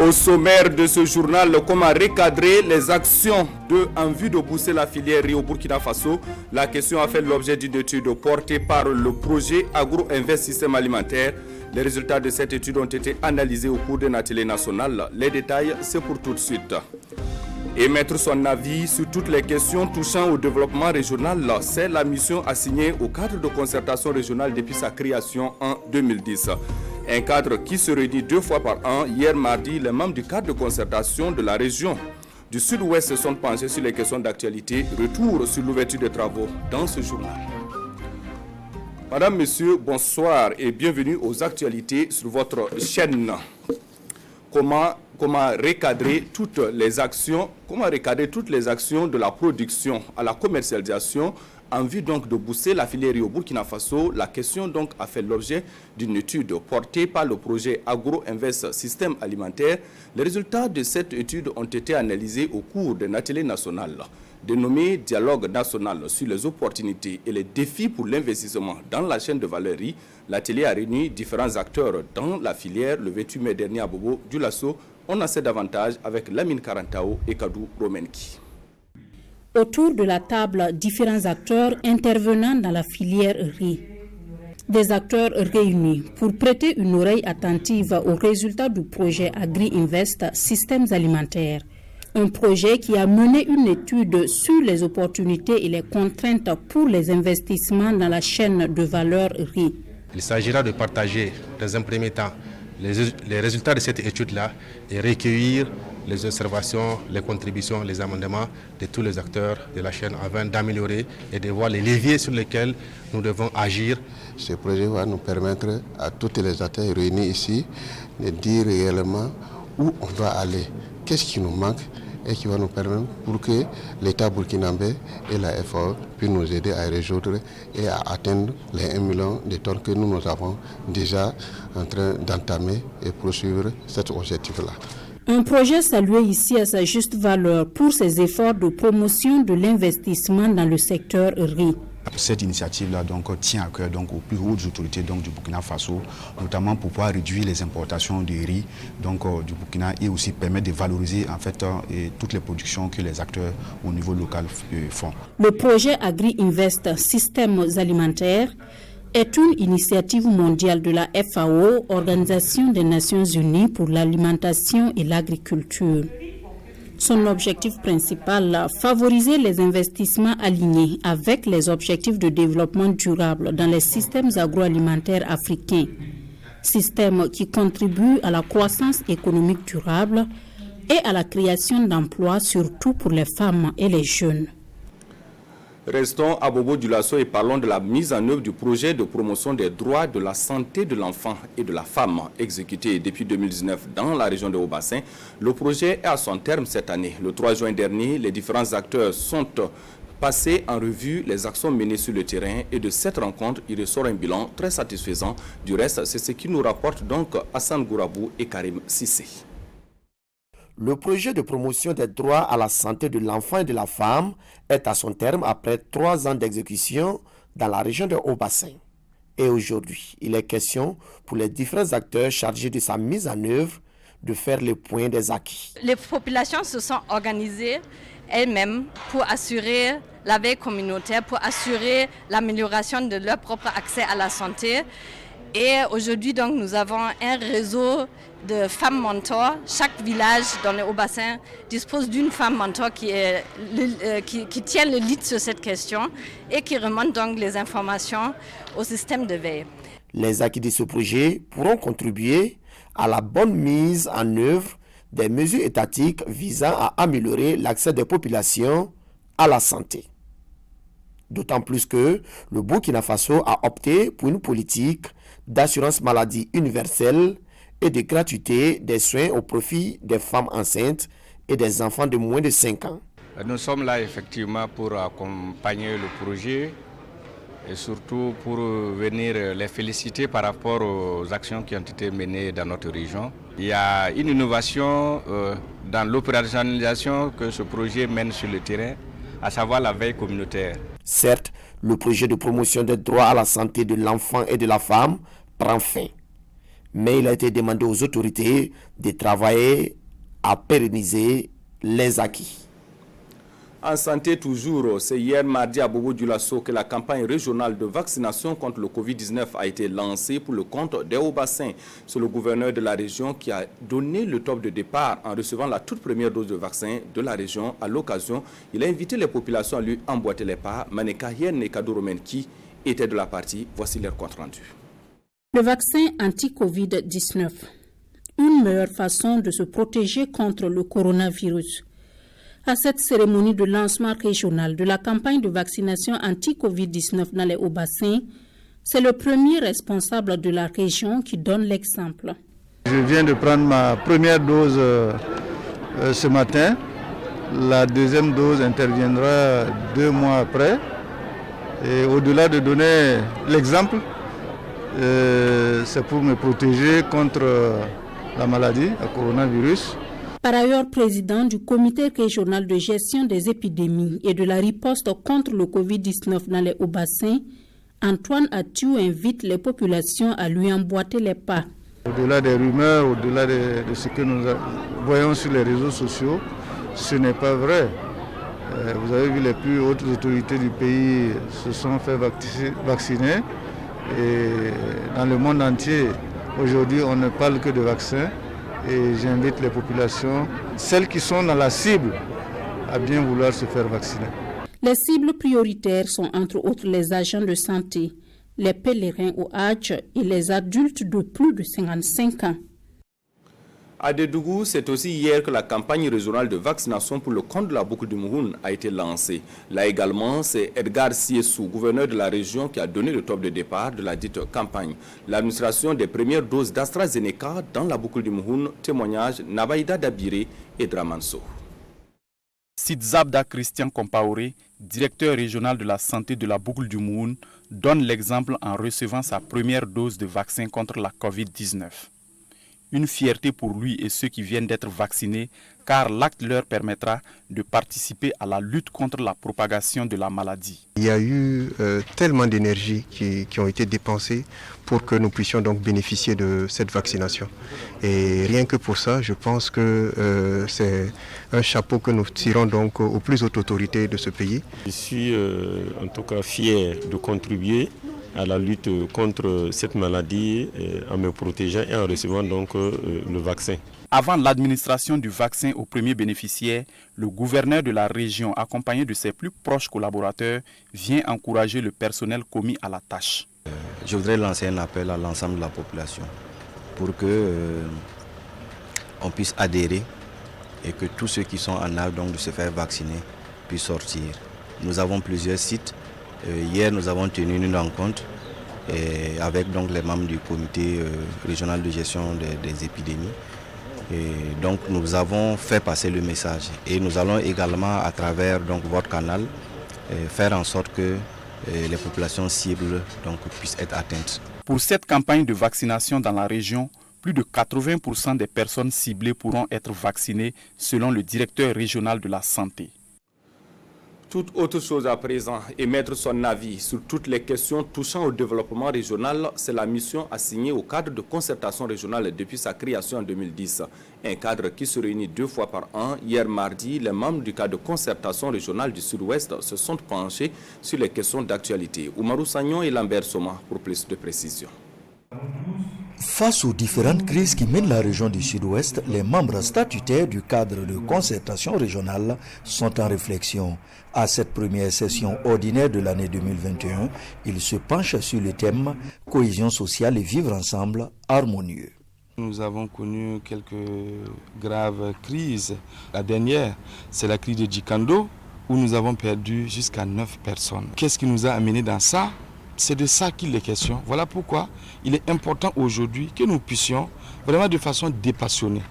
Au sommaire de ce journal, comment recadrer les actions en vue de booster la filière riz au Burkina Faso. La question a fait l'objet d'une étude portée par le projet Agro-Invest Système Alimentaire. Les résultats de cette étude ont été analysés au cours d'un atelier national. Les détails, c'est pour tout de suite. Émettre son avis sur toutes les questions touchant au développement régional, c'est la mission assignée au cadre de concertation régionale depuis sa création en 2010. Un cadre qui se réunit 2 fois par an. Hier mardi, les membres du cadre de concertation de la région du Sud-Ouest se sont penchés sur les questions d'actualité. Retour sur l'ouverture des travaux dans ce journal. Madame, Monsieur, bonsoir et bienvenue aux actualités sur votre chaîne. Comment recadrer toutes les actions de la production à la commercialisation en vue donc de booster la filière au Burkina Faso. La question donc a fait l'objet d'une étude portée par le projet Agro-Invest Système Alimentaire. Les résultats de cette étude ont été analysés au cours d'un atelier national dénommé Dialogue national sur les opportunités et les défis pour l'investissement dans la chaîne de valeur riz. L'atelier a réuni différents acteurs dans la filière le 28 mai dernier à Bobo du Lasso. On en sait davantage avec Lamine Karantao et Kadou Romenki. Autour de la table, différents acteurs intervenant dans la filière riz. Des acteurs réunis pour prêter une oreille attentive aux résultats du projet Agri-Invest Systèmes Alimentaires. Un projet qui a mené une étude sur les opportunités et les contraintes pour les investissements dans la chaîne de valeur riz. Il s'agira de partager dans un premier temps les résultats de cette étude-là et recueillir les observations, les contributions, les amendements de tous les acteurs de la chaîne afin d'améliorer et de voir les leviers sur lesquels nous devons agir. Ce projet va nous permettre à tous les acteurs réunis ici de dire réellement où on doit aller, qu'est-ce qui nous manque et qui va nous permettre pour que l'État burkinabé et la FAO puissent nous aider à résoudre et à atteindre les 1 million de tonnes que nous avons déjà en train d'entamer et poursuivre cet objectif-là. Un projet salué ici à sa juste valeur pour ses efforts de promotion de l'investissement dans le secteur riz. Cette initiative-là tient à cœur aux plus hautes autorités du Burkina Faso, notamment pour pouvoir réduire les importations de riz du Burkina et aussi permettre de valoriser toutes les productions que les acteurs au niveau local font. Le projet Agri-Invest Systèmes Alimentaires est une initiative mondiale de la FAO, Organisation des Nations Unies pour l'alimentation et l'agriculture. Son objectif principal, favoriser les investissements alignés avec les objectifs de développement durable dans les systèmes agroalimentaires africains, systèmes qui contribuent à la croissance économique durable et à la création d'emplois, surtout pour les femmes et les jeunes. Restons à Bobo du Lasso et parlons de la mise en œuvre du projet de promotion des droits de la santé de l'enfant et de la femme exécuté depuis 2019 dans la région de Haut-Bassin. Le projet est à son terme cette année. Le 3 juin dernier, les différents acteurs sont passés en revue les actions menées sur le terrain et de cette rencontre, il ressort un bilan très satisfaisant. Du reste, c'est ce qui nous rapporte donc Hassan Gourabou et Karim Sissé. Le projet de promotion des droits à la santé de l'enfant et de la femme est à son terme après 3 ans d'exécution dans la région de Haut-Bassin. Et aujourd'hui, il est question pour les différents acteurs chargés de sa mise en œuvre de faire le point des acquis. Les populations se sont organisées elles-mêmes pour assurer la veille communautaire, pour assurer l'amélioration de leur propre accès à la santé. Et aujourd'hui, donc, nous avons un réseau de femmes mentors. Chaque village dans le Haut-Bassin dispose d'une femme mentor qui tient le lead sur cette question et qui remonte donc les informations au système de veille. Les acquis de ce projet pourront contribuer à la bonne mise en œuvre des mesures étatiques visant à améliorer l'accès des populations à la santé. D'autant plus que le Burkina Faso a opté pour une politique d'assurance maladie universelle et de gratuité des soins au profit des femmes enceintes et des enfants de moins de 5 ans. Nous sommes là effectivement pour accompagner le projet et surtout pour venir les féliciter par rapport aux actions qui ont été menées dans notre région. Il y a une innovation dans l'opérationnalisation que ce projet mène sur le terrain, à savoir la veille communautaire. Certes, le projet de promotion des droits à la santé de l'enfant et de la femme prend fin. Mais il a été demandé aux autorités de travailler à pérenniser les acquis. En santé toujours, c'est hier mardi à Bobo Dioulasso que la campagne régionale de vaccination contre le Covid-19 a été lancée pour le compte des Hauts-Bassins. C'est le gouverneur de la région qui a donné le top de départ en recevant la toute première dose de vaccin de la région. À l'occasion, il a invité les populations à lui emboîter les pas. Maneka Yen et Kadou Romenki étaient de la partie. Voici leur compte rendu. Le vaccin anti-Covid-19, une meilleure façon de se protéger contre le coronavirus. À cette cérémonie de lancement régional de la campagne de vaccination anti-Covid-19 dans les Hauts-Bassins, c'est le premier responsable de la région qui donne l'exemple. Je viens de prendre ma première dose ce matin. La deuxième dose interviendra 2 mois après. Et au-delà de donner l'exemple, c'est pour me protéger contre la maladie, le coronavirus. Par ailleurs, président du comité régional de gestion des épidémies et de la riposte contre le Covid-19 dans les Hauts-Bassins, Antoine Athiou invite les populations à lui emboîter les pas. Au-delà des rumeurs, au-delà de ce que nous voyons sur les réseaux sociaux, ce n'est pas vrai. Vous avez vu, les plus hautes autorités du pays se sont fait vacciner. Et dans le monde entier, aujourd'hui, on ne parle que de vaccins. Et j'invite les populations, celles qui sont dans la cible, à bien vouloir se faire vacciner. Les cibles prioritaires sont entre autres les agents de santé, les pèlerins au Hajj et les adultes de plus de 55 ans. À Dédougou, c'est aussi hier que la campagne régionale de vaccination pour le compte de la boucle du Mouhoun a été lancée. Là également, c'est Edgar Siessou, gouverneur de la région, qui a donné le top de départ de la dite campagne. L'administration des premières doses d'AstraZeneca dans la boucle du Mouhoun, témoignage Nabaïda Dabiré et Dramanso. Sidzabda Christian Compaoré, directeur régional de la santé de la boucle du Mouhoun, donne l'exemple en recevant sa première dose de vaccin contre la Covid-19. Une fierté pour lui et ceux qui viennent d'être vaccinés, car l'acte leur permettra de participer à la lutte contre la propagation de la maladie. Il y a eu tellement d'énergie qui ont été dépensées pour que nous puissions donc bénéficier de cette vaccination. Et rien que pour ça, je pense que c'est un chapeau que nous tirons donc aux plus hautes autorités de ce pays. Je suis en tout cas fier de contribuer à la lutte contre cette maladie en me protégeant et en recevant donc le vaccin. Avant l'administration du vaccin aux premiers bénéficiaires, le gouverneur de la région, accompagné de ses plus proches collaborateurs, vient encourager le personnel commis à la tâche. Je voudrais lancer un appel à l'ensemble de la population pour que on puisse adhérer et que tous ceux qui sont en âge donc de se faire vacciner puissent sortir. Nous avons plusieurs sites. Hier, nous avons tenu une rencontre avec donc, les membres du comité régional de gestion des épidémies. Et donc, nous avons fait passer le message. Et nous allons également, à travers donc, votre canal, faire en sorte que les populations cibles donc, puissent être atteintes. Pour cette campagne de vaccination dans la région, plus de 80% des personnes ciblées pourront être vaccinées, selon le directeur régional de la santé. Toute autre chose à présent, émettre son avis sur toutes les questions touchant au développement régional, c'est la mission assignée au cadre de concertation régionale depuis sa création en 2010. Un cadre qui se réunit 2 fois par an. Hier mardi, les membres du cadre de concertation régionale du Sud-Ouest se sont penchés sur les questions d'actualité. Oumarou Sagnon et Lambert Soma pour plus de précision. Face aux différentes crises qui mènent la région du Sud-Ouest, les membres statutaires du cadre de concertation régionale sont en réflexion. À cette première session ordinaire de l'année 2021, ils se penchent sur le thème « Cohésion sociale et vivre ensemble harmonieux ». Nous avons connu quelques graves crises. La dernière, c'est la crise de Djikando, où nous avons perdu jusqu'à 9 personnes. Qu'est-ce qui nous a amené dans ça ? C'est de ça qu'il est question. Voilà pourquoi il est important aujourd'hui que nous puissions, vraiment de façon dépassionnée,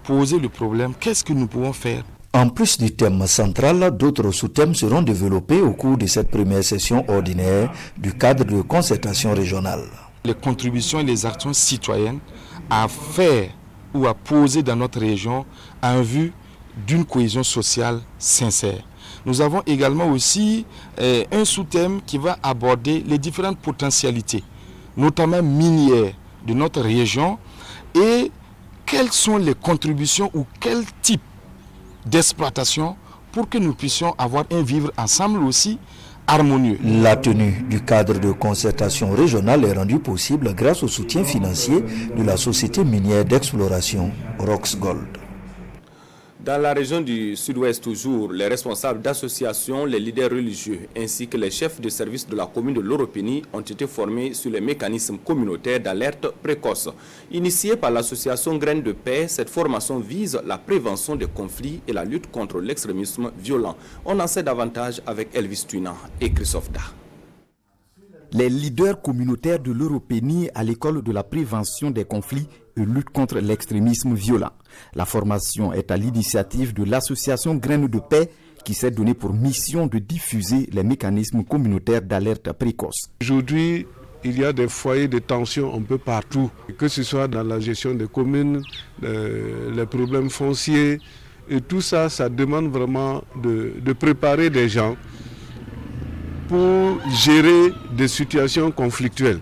poser le problème. Qu'est-ce que nous pouvons faire ? En plus du thème central, d'autres sous-thèmes seront développés au cours de cette première session ordinaire du cadre de concertation régionale. Les contributions et les actions citoyennes à faire ou à poser dans notre région en vue d'une cohésion sociale sincère. Nous avons également aussi un sous-thème qui va aborder les différentes potentialités, notamment minières, de notre région et quelles sont les contributions ou quel type d'exploitation pour que nous puissions avoir un vivre ensemble aussi harmonieux. La tenue du cadre de concertation régionale est rendue possible grâce au soutien financier de la société minière d'exploration Roxgold. Dans la région du Sud-Ouest toujours, les responsables d'associations, les leaders religieux ainsi que les chefs de service de la commune de Loropéni ont été formés sur les mécanismes communautaires d'alerte précoce. Initiée par l'association Graines de Paix, cette formation vise la prévention des conflits et la lutte contre l'extrémisme violent. On en sait davantage avec Elvis Tuina et Christophe Da. Les leaders communautaires de l'Europénie à l'école de la prévention des conflits et lutte contre l'extrémisme violent. La formation est à l'initiative de l'association Graines de Paix qui s'est donnée pour mission de diffuser les mécanismes communautaires d'alerte précoce. Aujourd'hui, il y a des foyers de tension un peu partout, que ce soit dans la gestion des communes, les problèmes fonciers, et tout ça, ça demande vraiment de préparer des gens pour gérer des situations conflictuelles.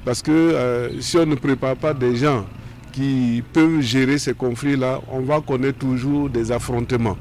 Parce que si on ne prépare pas des gens qui peuvent gérer ces conflits-là, on va connaître toujours des affrontements.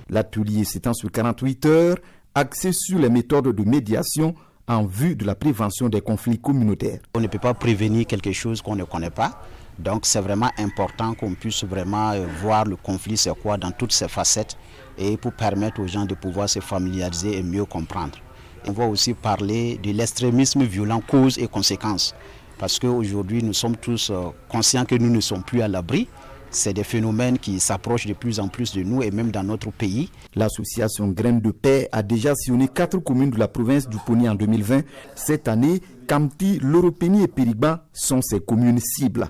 L'atelier s'étend sur 48 heures, axé sur les méthodes de médiation en vue de la prévention des conflits communautaires. On ne peut pas prévenir quelque chose qu'on ne connaît pas. Donc c'est vraiment important qu'on puisse vraiment voir le conflit, c'est quoi dans toutes ses facettes, et pour permettre aux gens de pouvoir se familiariser et mieux comprendre. On va aussi parler de l'extrémisme violent, causes et conséquences. Parce qu'aujourd'hui, nous sommes tous conscients que nous ne sommes plus à l'abri. C'est des phénomènes qui s'approchent de plus en plus de nous et même dans notre pays. L'association Graines de Paix a déjà sillonné 4 communes de la province du Poni en 2020. Cette année, Kamti, Loropéni et Périgba sont ses communes cibles.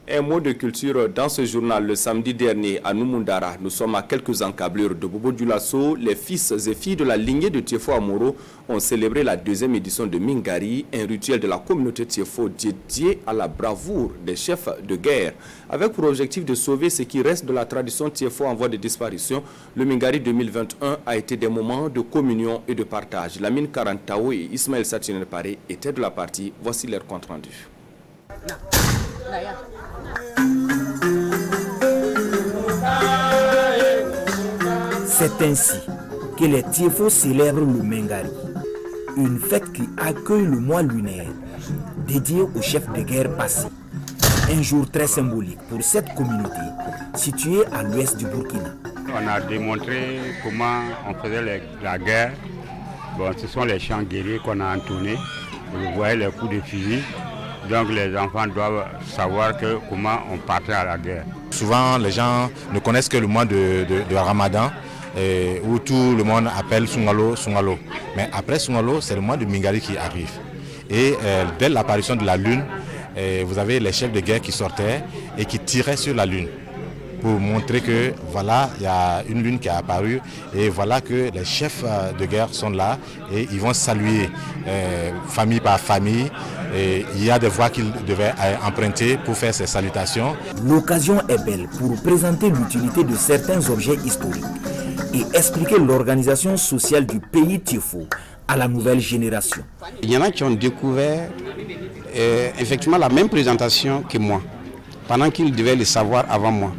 Un mot de culture dans ce journal. Le samedi dernier à Numundara, nous sommes à quelques encablures de Bobo Dioulasso. Les fils et filles de la lignée de Tiefo Amoro ont célébré la 2e édition de Mingari, un rituel de la communauté Tiefo dédié à la bravoure des chefs de guerre. Avec pour objectif de sauver ce qui reste de la tradition Tiefo en voie de disparition, le Mingari 2021 a été des moments de communion et de partage. Lamine Karantao et Ismaël Satiner Paré étaient de la partie. Voici leur compte rendu. C'est ainsi que les Tiefo célèbrent le Mingari, une fête qui accueille le mois lunaire dédié aux chefs de guerre passés. Un jour très symbolique pour cette communauté située à l'ouest du Burkina. On a démontré comment on faisait la guerre. Bon, ce sont les chants guerriers qu'on a entonnés. Vous voyez les coups de fusil. Donc les enfants doivent savoir comment on partait à la guerre. Souvent, les gens ne connaissent que le mois de Ramadan, où tout le monde appelle Sungalo, Sungalo. Mais après Sungalo, c'est le mois de Mingari qui arrive. Et dès l'apparition de la lune, vous avez les chefs de guerre qui sortaient et qui tiraient sur la lune pour montrer que voilà, il y a une lune qui est apparue et voilà que les chefs de guerre sont là et ils vont saluer famille par famille. Et il y a des voies qu'ils devaient emprunter pour faire ces salutations. L'occasion est belle pour présenter l'utilité de certains objets historiques et expliquer l'organisation sociale du pays Tiefo à la nouvelle génération. Il y en a qui ont découvert effectivement la même présentation que moi, pendant qu'ils devaient le savoir avant moi.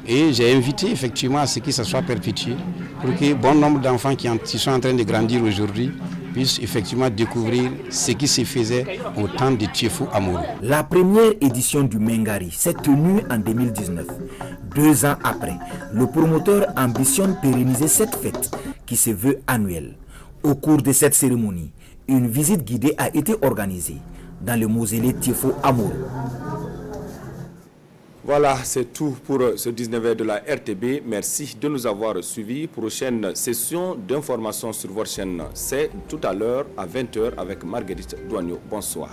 Et j'ai invité effectivement à ce que ça soit perpétué pour que bon nombre d'enfants qui sont en train de grandir aujourd'hui puissent effectivement découvrir ce qui se faisait au temps de Tiefo Amoro. La première édition du Mingari s'est tenue en 2019. 2 ans après, le promoteur ambitionne pérenniser cette fête qui se veut annuelle. Au cours de cette cérémonie, une visite guidée a été organisée dans le mausolée Tiefo Amoro. Voilà, c'est tout pour ce 19h de la RTB. Merci de nous avoir suivis. Prochaine session d'information sur votre chaîne, c'est tout à l'heure à 20h avec Marguerite Douagneau. Bonsoir.